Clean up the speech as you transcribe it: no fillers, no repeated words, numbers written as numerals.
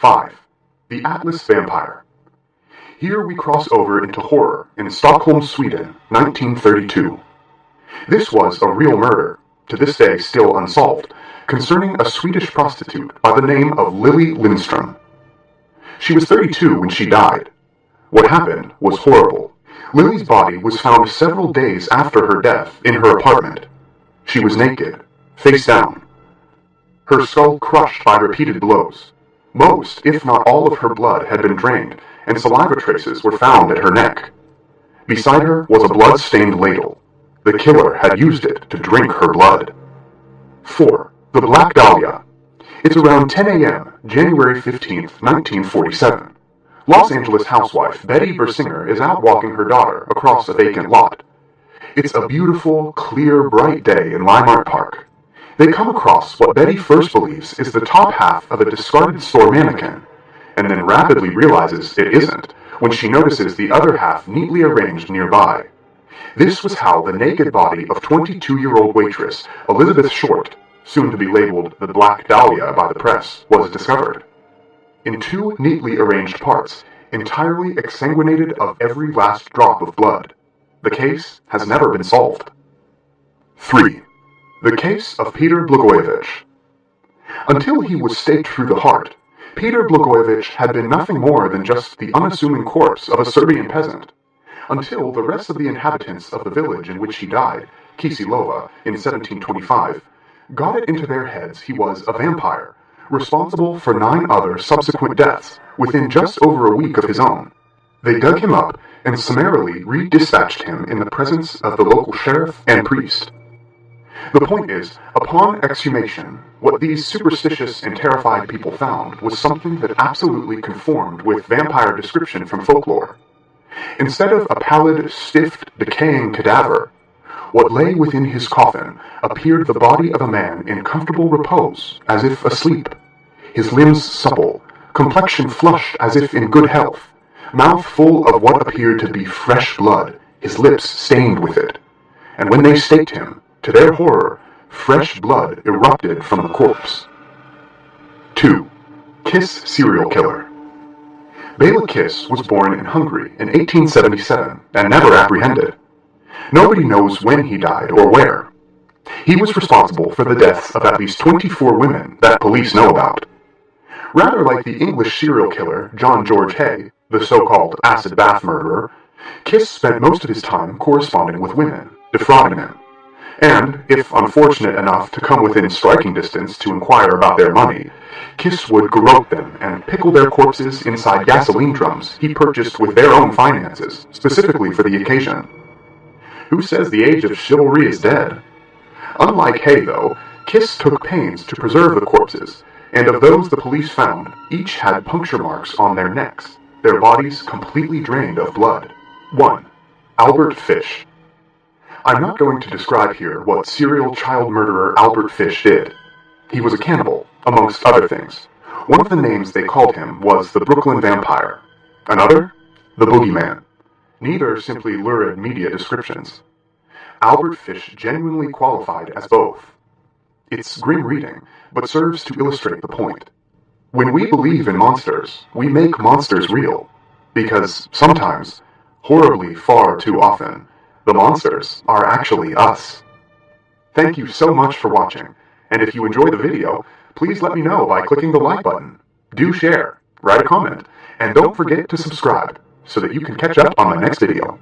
5. The Atlas Vampire. Here we cross over into horror in Stockholm, Sweden, 1932. This was a real murder, to this day still unsolved, concerning a Swedish prostitute by the name of Lili Lindström. She was 32 when she died. What happened was horrible. Lili's body was found several days after her death in her apartment. She was naked, face down. Her skull crushed by repeated blows. Most, if not all of her blood had been drained, and saliva traces were found at her neck. Beside her was a blood-stained ladle. The killer had used it to drink her blood. 4. The Black Dahlia. It's around 10 a.m., January 15, 1947. Los Angeles housewife Betty Bersinger is out walking her daughter across a vacant lot. It's a beautiful, clear, bright day in Leimert Park. They come across what Betty first believes is the top half of a discarded store mannequin, and then rapidly realizes it isn't when she notices the other half neatly arranged nearby. This was how the naked body of 22-year-old waitress Elizabeth Short, soon to be labeled the Black Dahlia by the press, was discovered. In 2 neatly arranged parts, entirely exsanguinated of every last drop of blood. The case has never been solved. 3. The case of Peter Blagojevich. Until he was staked through the heart, Peter Blagojevich had been nothing more than just the unassuming corpse of a Serbian peasant, until the rest of the inhabitants of the village in which he died, Kisilova, in 1725, got it into their heads he was a vampire, responsible for 9 other subsequent deaths within just over a week of his own. They dug him up and summarily redispatched him in the presence of the local sheriff and priest. The point is, upon exhumation, what these superstitious and terrified people found was something that absolutely conformed with vampire description from folklore. Instead of a pallid, stiff, decaying cadaver, what lay within his coffin appeared the body of a man in comfortable repose, as if asleep, his limbs supple, complexion flushed as if in good health, mouth full of what appeared to be fresh blood, his lips stained with it. And when they staked him, to their horror, fresh blood erupted from the corpse. 2. Kiss serial killer. Bela Kiss was born in Hungary in 1877 and never apprehended. Nobody knows when he died or where. He was responsible for the deaths of at least 24 women that police know about. Rather like the English serial killer John George Hay, the so-called acid bath murderer, Kiss spent most of his time corresponding with women, defrauding them. And, if unfortunate enough to come within striking distance to inquire about their money, Kiss would garrote them and pickle their corpses inside gasoline drums he purchased with their own finances, specifically for the occasion. Who says the age of chivalry is dead? Unlike Hay, though, Kiss took pains to preserve the corpses, and of those the police found, each had puncture marks on their necks, their bodies completely drained of blood. 1. Albert Fish. I'm not going to describe here what serial child murderer Albert Fish did. He was a cannibal, amongst other things. One of the names they called him was the Brooklyn Vampire. Another? The Boogeyman. Neither simply lurid media descriptions. Albert Fish genuinely qualified as both. It's grim reading, but serves to illustrate the point. When we believe in monsters, we make monsters real. Because sometimes, horribly far too often, the monsters are actually us. Thank you so much for watching, and if you enjoyed the video, please let me know by clicking the like button. Do share, write a comment, and don't forget to subscribe so that you can catch up on my next video.